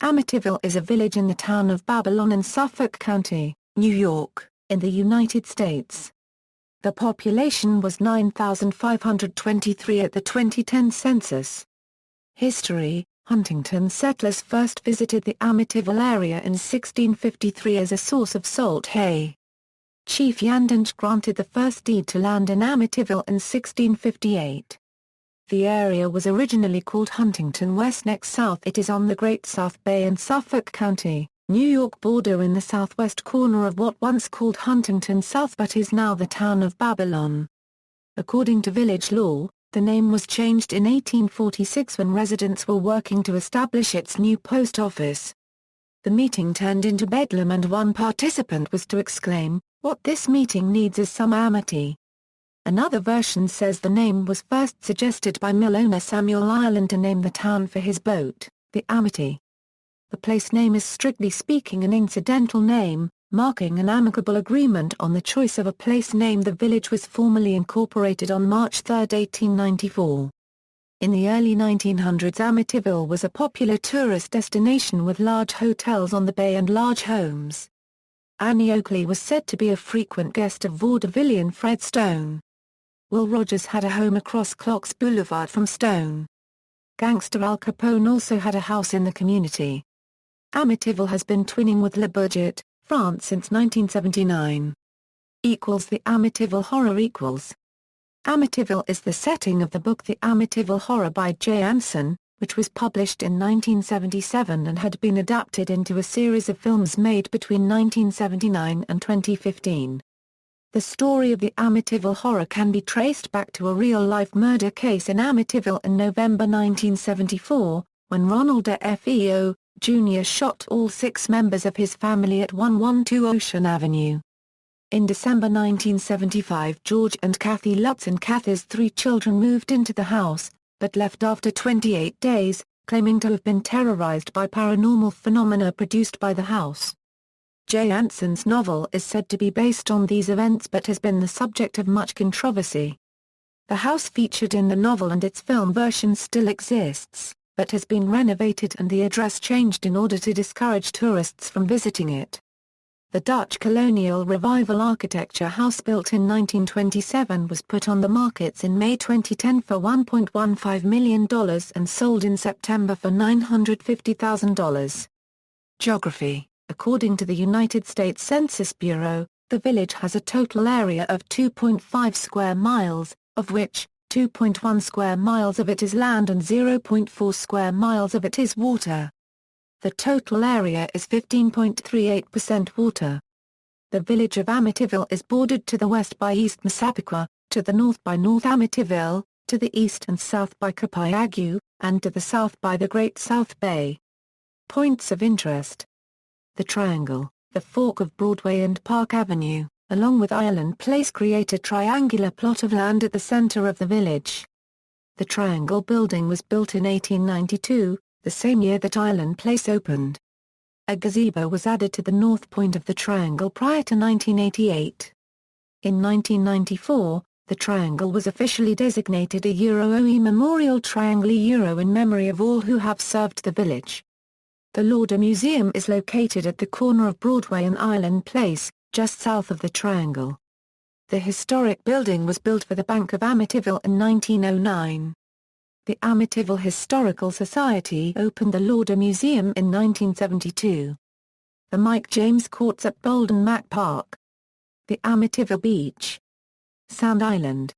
Amityville is a village in the town of Babylon in Suffolk County, New York, in the United States. The population was 9,523 at the 2010 census. History: Huntington settlers first visited the Amityville area in 1653 as a source of salt hay. Chief Yandant granted the first deed to land in Amityville in 1658. The area was originally called Huntington West. Next south it is on the Great South Bay and Suffolk County, New York border in the southwest corner of what once called Huntington South but is now the town of Babylon. According to village law, the name was changed in 1846 when residents were working to establish its new post office. The meeting turned into bedlam and one participant was to exclaim, "What this meeting needs is some amity." Another version says the name was first suggested by mill owner Samuel Ireland to name the town for his boat, the Amity. The place name is strictly speaking an incidental name, marking an amicable agreement on the choice of a place name. The village was formally incorporated on March 3, 1894. In the early 1900s, Amityville was a popular tourist destination with large hotels on the bay and large homes. Annie Oakley was said to be a frequent guest of vaudevillian Fred Stone. Will Rogers had a home across Clocks Boulevard from Stone. Gangster Al Capone also had a house in the community. Amityville has been twinning with Le Bourget, France since 1979. The Amityville Horror Amityville is the setting of the book The Amityville Horror by Jay Anson, which was published in 1977 and had been adapted into a series of films made between 1979 and 2015. The story of the Amityville Horror can be traced back to a real-life murder case in Amityville in November 1974, when Ronald F.E.O. Jr. shot all 6 members of his family at 112 Ocean Avenue. In December 1975, George and Kathy Lutz and Kathy's 3 children moved into the house, but left after 28 days, claiming to have been terrorized by paranormal phenomena produced by the house. Jay Anson's novel is said to be based on these events but has been the subject of much controversy. The house featured in the novel and its film version still exists, but has been renovated and the address changed in order to discourage tourists from visiting it. The Dutch colonial revival architecture house built in 1927 was put on the markets in May 2010 for $1.15 million and sold in September for $950,000. Geography: According to the United States Census Bureau, the village has a total area of 2.5 square miles, of which 2.1 square miles of it is land and 0.4 square miles of it is water. The total area is 15.38% water. The village of Amityville is bordered to the west by East Massapequa, to the north by North Amityville, to the east and south by Copiague, and to the south by the Great South Bay. Points of interest: The Triangle, the fork of Broadway and Park Avenue, along with Ireland Place, create a triangular plot of land at the center of the village. The Triangle building was built in 1892, the same year that Ireland Place opened. A gazebo was added to the north point of the triangle prior to 1988. In 1994, the triangle was officially designated a OE Memorial Triangle in memory of all who have served the village. The Lauder Museum is located at the corner of Broadway and Ireland Place, just south of the triangle. The historic building was built for the Bank of Amityville in 1909. The Amityville Historical Society opened the Lauder Museum in 1972. The Mike James Courts at Bolden Mac Park. The Amityville Beach. Sand Island.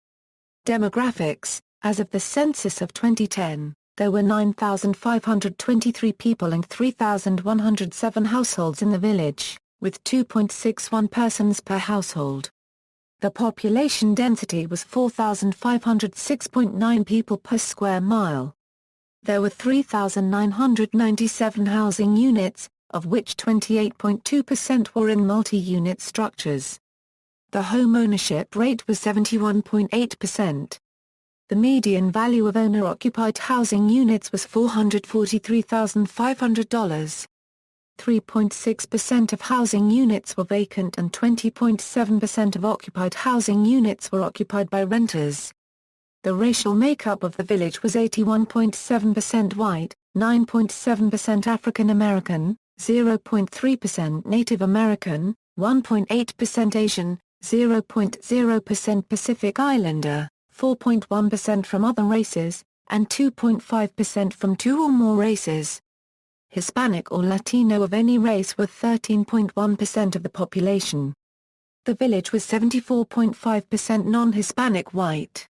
Demographics: As of the census of 2010, there were 9,523 people and 3,107 households in the village, with 2.61 persons per household. The population density was 4,506.9 people per square mile. There were 3,997 housing units, of which 28.2% were in multi-unit structures. The home ownership rate was 71.8%. The median value of owner-occupied housing units was $443,500. 3.6% of housing units were vacant and 20.7% of occupied housing units were occupied by renters. The racial makeup of the village was 81.7% white, 9.7% African American, 0.3% Native American, 1.8% Asian, 0.0% Pacific Islander, 4.1% from other races, and 2.5% from two or more races. Hispanic or Latino of any race were 13.1% of the population. The village was 74.5% non-Hispanic white.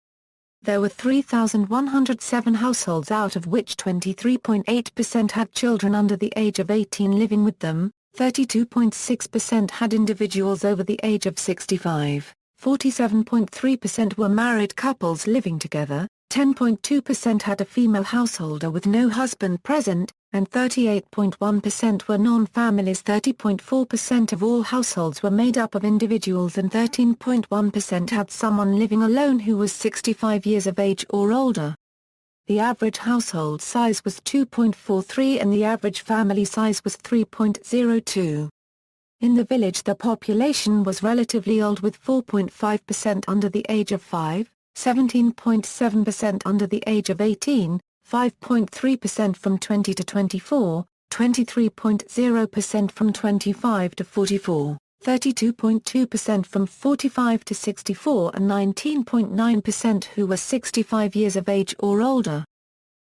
There were 3,107 households, out of which 23.8% had children under the age of 18 living with them, 32.6% had individuals over the age of 65, 47.3% were married couples living together, 10.2% had a female householder with no husband present, and 38.1% were non-families. 30.4% of all households were made up of individuals, and 13.1% had someone living alone who was 65 years of age or older. The average household size was 2.43 and the average family size was 3.02. In the village the population was relatively old, with 4.5% under the age of 5, 17.7% under the age of 18, 5.3% from 20 to 24, 23.0% from 25 to 44, 32.2% from 45 to 64, and 19.9% who were 65 years of age or older.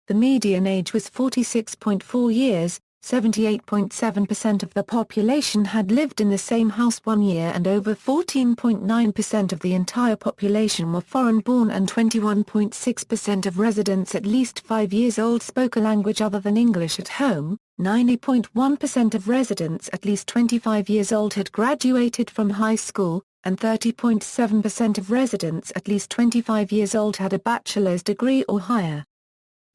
The median age was 46.4 years, 78.7% of the population had lived in the same house 1 year, and over 14.9% of the entire population were foreign-born, and 21.6% of residents at least 5 years old spoke a language other than English at home. 90.1% of residents at least 25 years old had graduated from high school, and 30.7% of residents at least 25 years old had a bachelor's degree or higher.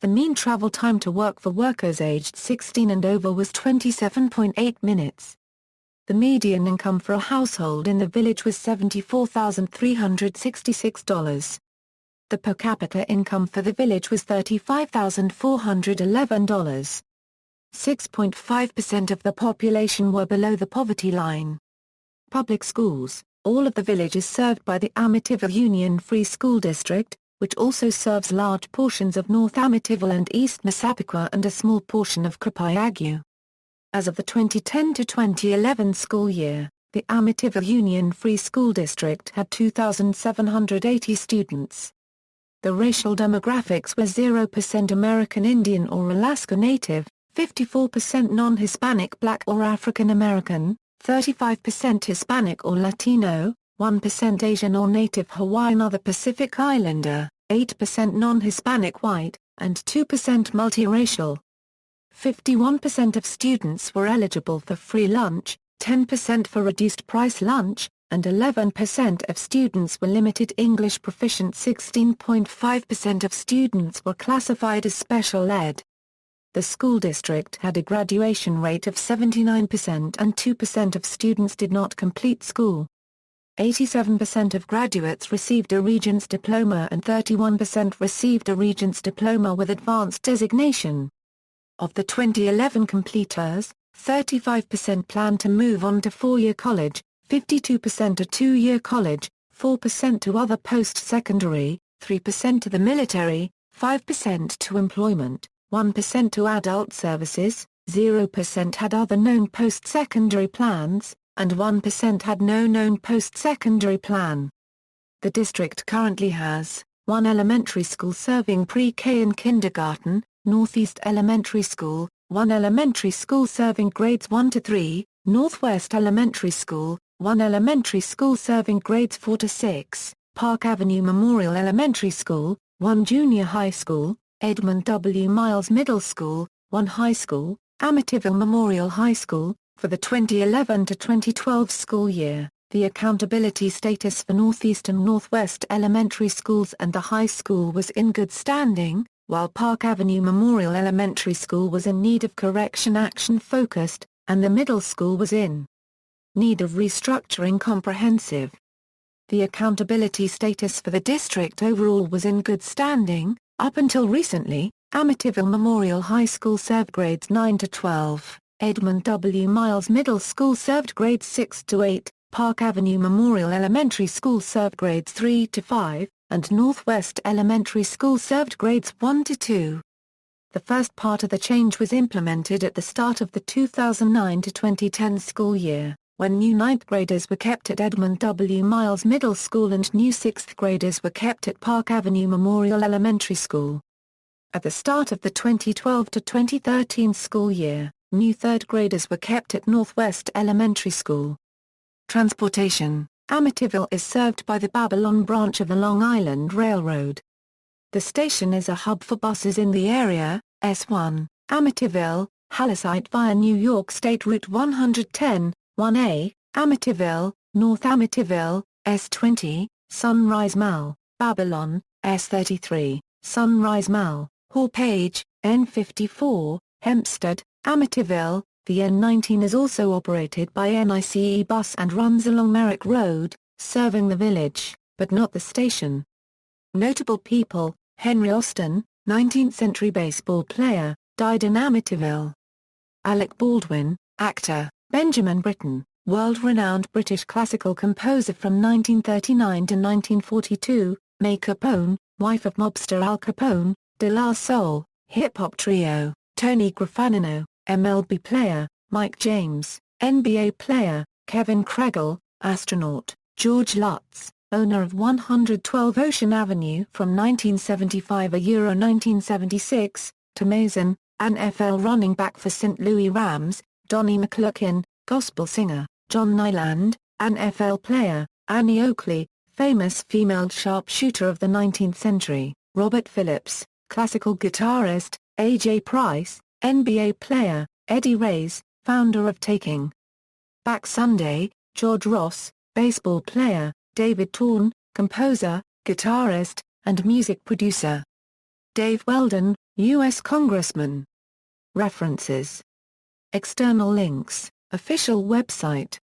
The mean travel time to work for workers aged 16 and over was 27.8 minutes. The median income for a household in the village was $74,366. The per capita income for the village was $35,411. 6.5% of the population were below the poverty line. Public schools. All of the village is served by the Amityville Union Free School District, which also serves large portions of North Amityville and East Massapequa and a small portion of Copiague. As of the 2010 to 2011 school year, the Amityville Union Free School District had 2,780 students. The racial demographics were 0% American Indian or Alaska Native, 54% non-Hispanic Black or African American, 35% Hispanic or Latino, 1% Asian or Native Hawaiian other Pacific Islander, 8% non-Hispanic white, and 2% multiracial. 51% of students were eligible for free lunch, 10% for reduced-price lunch, and 11% of students were limited English proficient. 16.5% of students were classified as special ed. The school district had a graduation rate of 79% and 2% of students did not complete school. 87% of graduates received a Regents diploma and 31% received a Regents diploma with advanced designation. Of the 2011 completers, 35% plan to move on to four-year college, 52% to two-year college, 4% to other post-secondary, 3% to the military, 5% to employment, 1% to adult services, 0% had other known post-secondary plans, and 1% had no known post-secondary plan. The district currently has one elementary school serving pre-K and kindergarten, Northeast Elementary School, one elementary school serving grades 1 to 3, Northwest Elementary School, one elementary school serving grades 4 to 6, Park Avenue Memorial Elementary School, one junior high school, Edmund W. Miles Middle School, one high school, Amityville Memorial High School. For the 2011 to 2012 school year, the accountability status for Northeast and Northwest Elementary Schools and the high school was in good standing, while Park Avenue Memorial Elementary School was in need of correction action focused, and the middle school was in need of restructuring comprehensive. The accountability status for the district overall was in good standing. Up until recently, Amityville Memorial High School served grades 9 to 12, Edmund W. Miles Middle School served grades 6 to 8, Park Avenue Memorial Elementary School served grades 3 to 5, and Northwest Elementary School served grades 1 to 2. The first part of the change was implemented at the start of the 2009 to 2010 school year, when new 9th graders were kept at Edmund W. Miles Middle School and new 6th graders were kept at Park Avenue Memorial Elementary School. At the start of the 2012 to 2013 school year, new 3rd graders were kept at Northwest Elementary School. Transportation: Amityville is served by the Babylon branch of the Long Island Railroad. The station is a hub for buses in the area, S1, Amityville, Hallusite via New York State Route 110, 1A, Amityville, North Amityville, S20, Sunrise Mall, Babylon, S33, Sunrise Mall, Hall-Page, N54, Hempstead, Amityville. The N19 is also operated by NICE Bus and runs along Merrick Road, serving the village, but not the station. Notable people: Henry Austin, 19th-century baseball player, died in Amityville. Alec Baldwin, actor. Benjamin Britten, world-renowned British classical composer from 1939 to 1942. May Capone, wife of mobster Al Capone. De La Soul, hip-hop trio. Tony Graffanino, MLB player. Mike James, NBA player. Kevin Kregel, astronaut. George Lutz, owner of 112 Ocean Avenue from 1975 Euro 1976, to Mason, NFL running back for St. Louis Rams. Donnie McClurkin, gospel singer. John Nyland, NFL player. Annie Oakley, famous female sharpshooter of the 19th century. Robert Phillips, classical guitarist. A.J. Price, NBA player. Eddie Reyes, founder of Taking Back Sunday. George Ross, baseball player. David Torn, composer, guitarist, and music producer. Dave Weldon, U.S. Congressman. References. External links: official website.